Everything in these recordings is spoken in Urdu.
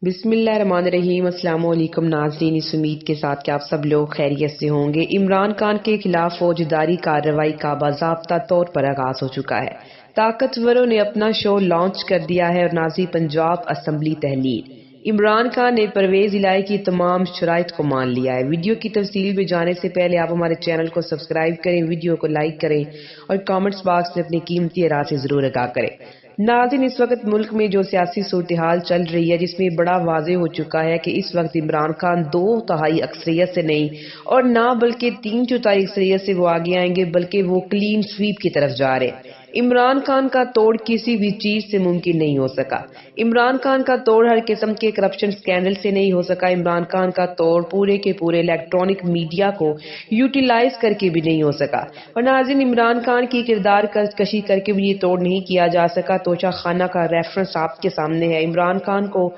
بسم اللہ الرحمن الرحیم۔ السلام علیکم ناظرین، اس امید کے ساتھ کہ آپ سب لوگ خیریت سے ہوں گے۔ عمران خان کے خلاف فوجداری کارروائی کا باضابطہ طور پر آغاز ہو چکا ہے۔ طاقتوروں نے اپنا شو لانچ کر دیا ہے اور نازی پنجاب اسمبلی تحلیل۔ عمران خان نے پرویز الہی کی تمام شرائط کو مان لیا ہے۔ ویڈیو کی تفصیل میں جانے سے پہلے آپ ہمارے چینل کو سبسکرائب کریں، ویڈیو کو لائک کریں اور کامنٹس باکس میں اپنی قیمتی رائے ضرور آگاہ کریں۔ ناظرین، اس وقت ملک میں جو سیاسی صورتحال چل رہی ہے، جس میں بڑا واضح ہو چکا ہے کہ اس وقت عمران خان 2/3 اکثریت سے نہیں اور نہ بلکہ 3/4 اکثریت سے وہ آگے آئیں گے، بلکہ وہ کلین سویپ کی طرف جا رہے ہیں۔ عمران خان کا توڑ کسی بھی چیز سے ممکن نہیں ہو سکا۔ عمران خان کا توڑ ہر قسم کے کرپشن سکینڈل سے نہیں ہو سکا۔ عمران خان کا توڑ پورے کے پورے الیکٹرانک میڈیا کو یوٹیلائز کر کے بھی نہیں ہو سکا۔ اور ناظرین، عمران خان کی کردار کشی کر کے بھی یہ توڑ نہیں کیا جا سکا۔ توشہ خانہ کا ریفرنس آپ کے سامنے ہے۔ عمران خان کو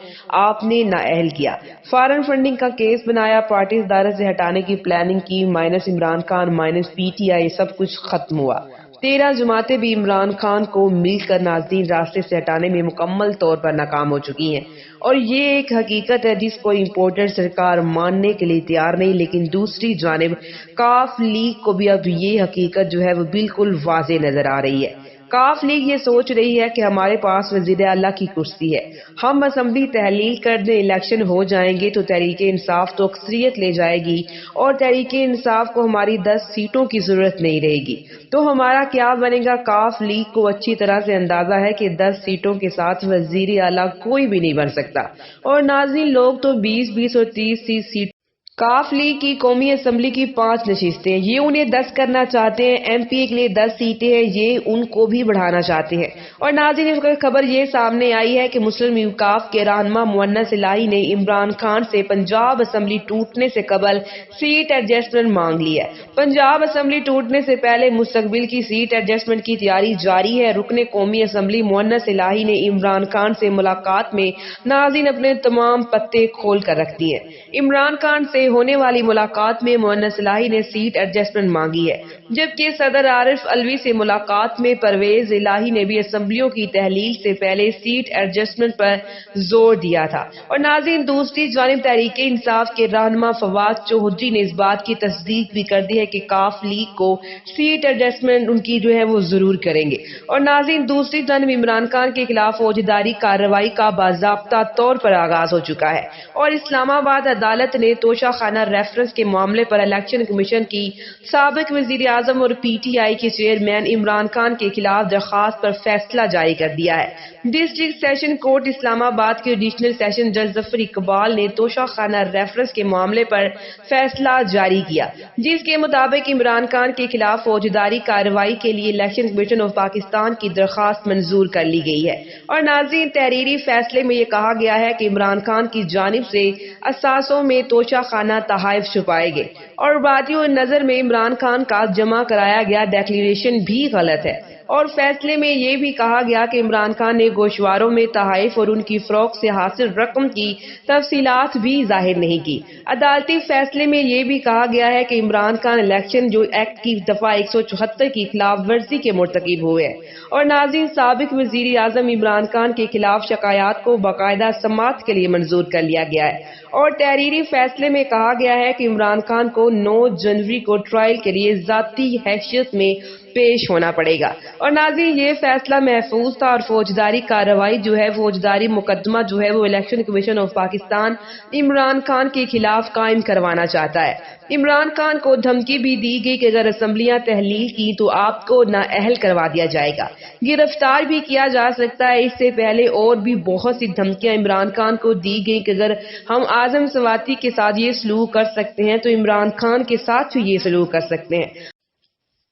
آپ نے نااہل کیا، فارن فنڈنگ کا کیس بنایا، پارٹی صدارت سے ہٹانے کی پلاننگ کی، minus Imran Khan minus P T I, سب کچھ ختم ہوا۔ 13 جماعتیں بھی عمران خان کو مل کر ناظرین راستے سے ہٹانے میں مکمل طور پر ناکام ہو چکی ہیں، اور یہ ایک حقیقت ہے جس کو امپورٹڈ سرکار ماننے کے لیے تیار نہیں۔ لیکن دوسری جانب کاف لیگ کو بھی اب یہ حقیقت جو ہے وہ بالکل واضح نظر آ رہی ہے۔ کاف لیگ یہ سوچ رہی ہے کہ ہمارے پاس وزیر اعلیٰ کی کرسی ہے، ہم اسمبلی تحلیل کر دیں، الیکشن ہو جائیں گے تو تحریک انصاف تو اکثریت لے جائے گی اور تحریک انصاف کو ہماری 10 سیٹوں کی ضرورت نہیں رہے گی، تو ہمارا کیا بنے گا؟ کاف لیگ کو اچھی طرح سے اندازہ ہے کہ 10 سیٹوں کے ساتھ وزیر اعلیٰ کوئی بھی نہیں بن سکتا، اور ناظرین لوگ تو 20 اور 30 سیٹ کاف لیگ کی قومی اسمبلی کی 5 نشستیں، یہ انہیں 10 کرنا چاہتے ہیں، ایم پی کے لیے 10 سیٹیں ہیں، یہ ان کو بھی بڑھانا چاہتے ہیں۔ اور ناظرین، اس وقت خبر یہ سامنے آئی ہے کہ مسلم اوقاف کے رہنما مؤنس الہی نے عمران خان سے پنجاب اسمبلی ٹوٹنے سے قبل سیٹ ایڈجسٹمنٹ مانگ لی ہے۔ پنجاب اسمبلی ٹوٹنے سے پہلے مستقبل کی سیٹ ایڈجسٹمنٹ کی تیاری جاری ہے۔ رکن قومی اسمبلی مؤنس الہی نے عمران خان سے ملاقات میں ناظرین اپنے تمام پتے کھول کر رکھ دیے ہیں۔ عمران خان سے ہونے والی ملاقات میں مؤنس الہی نے سیٹ ایڈجسٹمنٹ مانگی ہے، جبکہ صدر عارف علوی سے ملاقات میں پرویز الہی نے بھی اسمبلیوں کی تحلیل سے پہلے سیٹ ایڈجسٹمنٹ پر زور دیا تھا۔ اور ناظرین، دوسری جانب تحریک انصاف کے رہنما فواد چودھری نے اس بات کی تصدیق بھی کر دی ہے کہ کاف لیگ کو سیٹ ایڈجسٹمنٹ ان کی جو ہے وہ ضرور کریں گے۔ اور ناظرین، دوسری جانب عمران خان کے خلاف فوجداری کارروائی کا باضابطہ طور پر آغاز ہو چکا ہے، اور اسلام آباد عدالت نے توشہ خانہ ریفرنس کے معاملے پر الیکشن کمیشن کی سابق وزیر اعظم اور پی ٹی آئی کے چیئرمین عمران خان کے خلاف درخواست پر فیصلہ جاری کر دیا ہے۔ ڈسٹرکٹ سیشن کورٹ اسلام آباد کے ایڈیشنل سیشن جج ظفر اقبال نے توشہ خانہ ریفرنس کے معاملے پر فیصلہ جاری کیا، جس کے مطابق عمران خان کے خلاف فوجداری کارروائی کے لیے الیکشن کمیشن آف پاکستان کی درخواست منظور کر لی گئی ہے۔ اور ناظرین، تحریری فیصلے میں یہ کہا گیا ہے کہ عمران خان کی جانب سے اثاثوں میں توشہ خانہ تحائف چھپائے گئے، اور بادیوں نظر میں عمران خان کا جمع کرایا گیا ڈیکلیریشن بھی غلط ہے۔ اور فیصلے میں یہ بھی کہا گیا کہ عمران خان نے گوشواروں میں تحائف اور ان کی فروخت سے حاصل رقم کی تفصیلات بھی ظاہر نہیں کی۔ عدالتی فیصلے میں یہ بھی کہا گیا ہے کہ عمران خان الیکشن جو ایکٹ کی دفعہ 174 کی خلاف ورزی کے مرتکب ہوئے ہیں۔ اور ناظرین، سابق وزیر اعظم عمران خان کے خلاف شکایات کو باقاعدہ سماعت کے لیے منظور کر لیا گیا ہے، اور تحریری فیصلے میں کہا گیا ہے کہ عمران خان کو 9 جنوری کو ٹرائل کے لیے ذاتی حیثیت میں پیش ہونا پڑے گا۔ اور ناظرین، یہ فیصلہ محفوظ تھا، اور فوجداری کارروائی جو ہے، فوجداری مقدمہ جو ہے وہ election commission of Pakistan Imran Khan کے خلاف قائم کروانا چاہتا ہے۔ عمران خان کو دھمکی بھی دی گئی کہ اگر اسمبلیاں تحلیل کی تو آپ کو نااہل کروا دیا جائے گا، گرفتار بھی کیا جا سکتا ہے۔ اس سے پہلے اور بھی بہت سی دھمکیاں عمران خان کو دی گئی کہ اگر ہم اعظم سواتی کے ساتھ یہ سلوک کر سکتے ہیں تو عمران خان کے ساتھ بھی یہ سلوک کر سکتے ہیں۔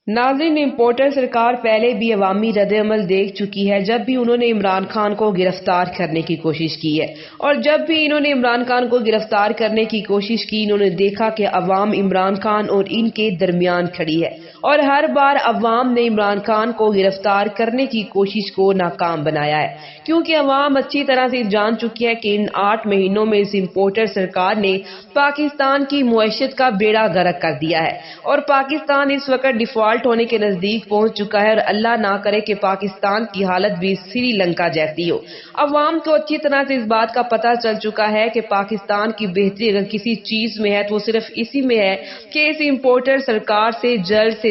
ناظرین، امپورٹر سرکار پہلے بھی عوامی رد عمل دیکھ چکی ہے جب بھی انہوں نے عمران خان کو گرفتار کرنے کی کوشش کی ہے، اور جب بھی انہوں نے عمران خان کو گرفتار کرنے کی کوشش کی، انہوں نے دیکھا کہ عوام عمران خان اور ان کے درمیان کھڑی ہے، اور ہر بار عوام نے عمران خان کو گرفتار کرنے کی کوشش کو ناکام بنایا ہے، کیونکہ عوام اچھی طرح سے جان چکی ہے کہ ان 8 مہینوں میں اس امپورٹر سرکار نے پاکستان کی معیشت کا بیڑا غرق کر دیا ہے، اور پاکستان اس وقت ڈیفالٹ ہونے کے نزدیک پہنچ چکا ہے، اور اللہ نہ کرے کہ پاکستان کی حالت بھی سری لنکا جیسی ہو۔ عوام کو اچھی طرح سے اس بات کا پتہ چل چکا ہے کہ پاکستان کی بہتری اگر کسی چیز میں ہے تو وہ صرف اسی میں ہے کہ اس امپورٹر سرکار سے جلد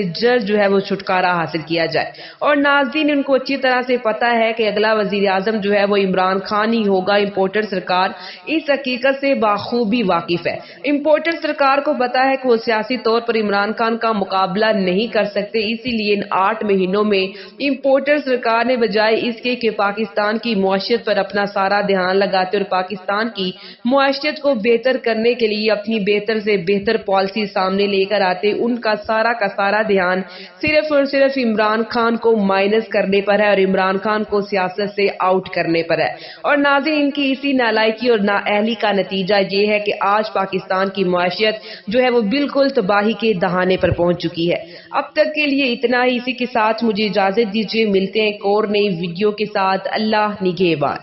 جو ہے وہ چھٹکارا حاصل کیا جائے۔ اور ناظرین، ان کو اچھی طرح سے پتا ہے کہ اگلا وزیر اعظم جو ہے وہ عمران خان ہی ہوگا۔ امپورٹر سرکار اس حقیقت سے بخوبی واقف ہے۔ امپورٹر سرکار کو پتا ہے کہ وہ سیاسی طور پر عمران خان کا مقابلہ نہیں کر سکتے، اسی لیے ان 8 مہینوں میں امپورٹر سرکار نے بجائے اس کے کہ پاکستان کی معیشت پر اپنا سارا دھیان لگاتے اور پاکستان کی معیشت کو بہتر کرنے کے لیے اپنی بہتر سے بہتر پالیسی سامنے لے کر آتے، ان کا سارا دھیان صرف اور صرف عمران خان کو مائنس کرنے پر ہے اور عمران خان کو سیاست سے آؤٹ کرنے پر ہے۔ اور ناظرین، ان کی اسی نالائکی اور نااہلی کا نتیجہ یہ ہے کہ آج پاکستان کی معیشت جو ہے وہ بالکل تباہی کے دہانے پر پہنچ چکی ہے۔ اب تک کے لیے اتنا ہی، اسی کے ساتھ مجھے اجازت دیجیے، ملتے ہیں ایک اور نئی ویڈیو کے ساتھ۔ اللہ نگہبان۔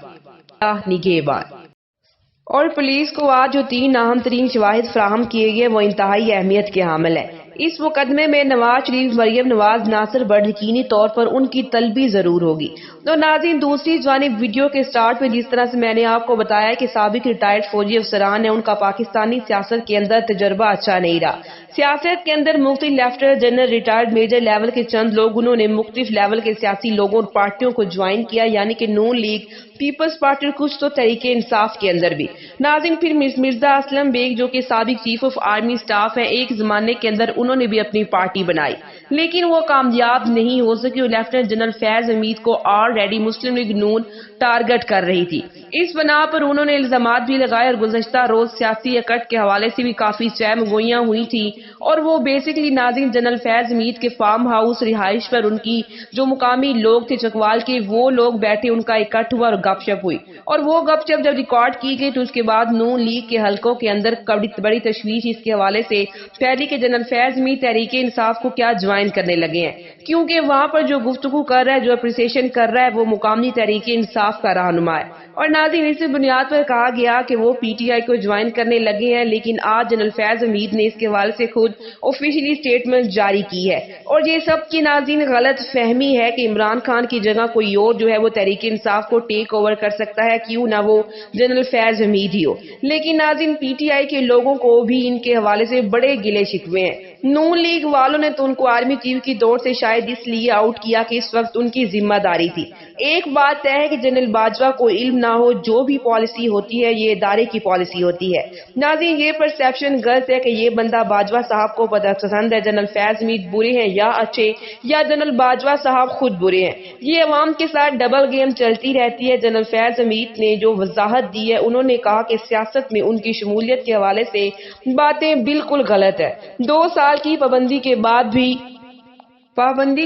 اور پولیس کو آج جو 3 اہم ترین شواہد فراہم کیے گئے وہ انتہائی اہمیت کے حامل ہیں۔ اس مقدمے میں نواز شریف، مریم نواز، ناصر بٹ یقینی طور پر ان کی طلبی ضرور ہوگی۔ تو ناظرین، دوسری جانب ویڈیو کے سٹارٹ میں جس طرح سے میں نے آپ کو بتایا کہ سابق ریٹائرڈ فوجی افسران ہیں، ان کا پاکستانی سیاست کے اندر تجربہ اچھا نہیں رہا۔ سیاست کے اندر مختلف lieutenant general, retired major level کے چند لوگ، انہوں نے مختلف لیول کے سیاسی لوگوں اور پارٹیوں کو جوائن کیا، یعنی کہ نون لیگ، پیپلز پارٹی اور کچھ تو تحریک انصاف کے اندر بھی۔ ناظرین، پھر مرزا اسلم بیگ جو کہ سابق چیف آف آرمی سٹاف ہیں، ایک زمانے کے اندر انہوں نے بھی اپنی پارٹی بنائی، لیکن وہ کامیاب نہیں ہو سکی اور لیفٹنٹ جنرل فیض حمید کو آلریڈی مسلم لیگ نون ٹارگٹ کر رہی تھی۔ اس بنا پر انہوں نے الزامات بھی لگائے اور گزشتہ روز سیاسی اکٹ کے حوالے سے بھی کافی چہم گوئیاں ہوئی تھی، اور وہ بیسیکلی ناظرین جنرل فیض حمید کے فارم ہاؤس رہائش پر ان کی جو مقامی لوگ تھے چکوال کے، وہ لوگ بیٹھے، ان کا اکٹھ ہوا اور گپ شپ ہوئی، اور وہ گپ شپ جب ریکارڈ کی گئی تو اس کے بعد نون لیگ کے حلقوں کے اندر بڑی تشویش اس کے حوالے سے پھیلی کہ جنرل فیض حمید تحریک انصاف کو کیا جوائن کرنے لگے ہیں، کیونکہ وہاں پر جو گفتگو کر رہا ہے، جو اپریسیشن کر رہا ہے، وہ مقامی تحریک انصاف کا رہنما ہے۔ اور ناظرین، اس بنیاد پر کہا گیا کہ وہ پی ٹی آئی کو جوائن کرنے لگے ہیں، لیکن آج جنرل فیض حمید نے اس کے حوالے سے خود آفیشلی اسٹیٹمنٹ جاری کی ہے، اور یہ سب کی ناظرین غلط فہمی ہے کہ عمران خان کی جگہ کوئی اور جو ہے وہ تحریک انصاف کو ٹیک اوور کر سکتا ہے، کیوں نہ وہ جنرل فیض حمید ہی ہو۔ لیکن ناظرین، پی ٹی آئی کے لوگوں کو بھی ان کے حوالے سے بڑے گلے شکوے ہیں۔ نون لیگ والوں نے تو ان کو آرمی چیف کی دور سے شاید اس لیے آؤٹ کیا کہ اس وقت ان کی ذمہ داری تھی۔ ایک بات طے ہے کہ جنرل باجوہ کو علم نہ ہو، جو بھی پالیسی ہوتی ہے یہ ادارے کی پالیسی ہوتی ہے۔ ناظرین، یہ پرسیپشن غلط ہے کہ یہ بندہ باجوہ صاحب کو پسند ہے، جنرل فیض حمید برے ہیں یا اچھے، یا جنرل باجوہ صاحب خود برے ہیں۔ یہ عوام کے ساتھ ڈبل گیم چلتی رہتی ہے۔ جنرل فیض حمید نے جو وضاحت دی ہے، انہوں نے کہا کہ سیاست میں ان کی شمولیت کے حوالے سے باتیں بالکل غلط ہے۔ 2 سال کی پابندی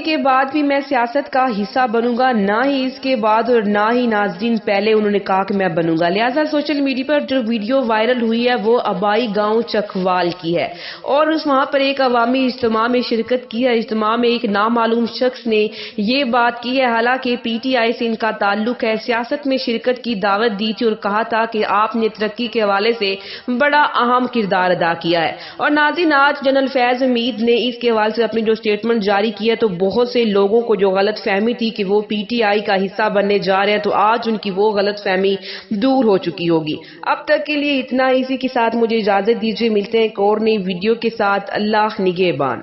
کے بعد بھی میں سیاست کا حصہ بنوں گا، نہ ہی اس کے بعد اور نہ ہی ناظرین پہلے انہوں نے کہا کہ میں بنوں گا۔ لہٰذا سوشل میڈیا پر جو ویڈیو وائرل ہوئی ہے وہ آبائی گاؤں چکوال کی ہے، اور وہاں پر ایک عوامی اجتماع میں شرکت کی ہے۔ اجتماع میں ایک نامعلوم شخص نے یہ بات کی ہے، حالانکہ پی ٹی آئی سے ان کا تعلق ہے، سیاست میں شرکت کی دعوت دی تھی اور کہا تھا کہ آپ نے ترقی کے حوالے سے بڑا اہم کردار ادا کیا ہے۔ اور ناظرین، آج جنرل فیض حمید نے اس کے حوالے سے اپنی جو اسٹیٹمنٹ جاری کیا تو بہت سے لوگوں کو جو غلط فہمی تھی کہ وہ پی ٹی آئی کا حصہ بننے جا رہے ہیں، تو آج ان کی وہ غلط فہمی دور ہو چکی ہوگی۔ اب تک کے لیے اتنا، اسی کے ساتھ مجھے اجازت دیجیے، ملتے ہیں ایک اور نئی ویڈیو کے ساتھ۔ اللہ نگہبان۔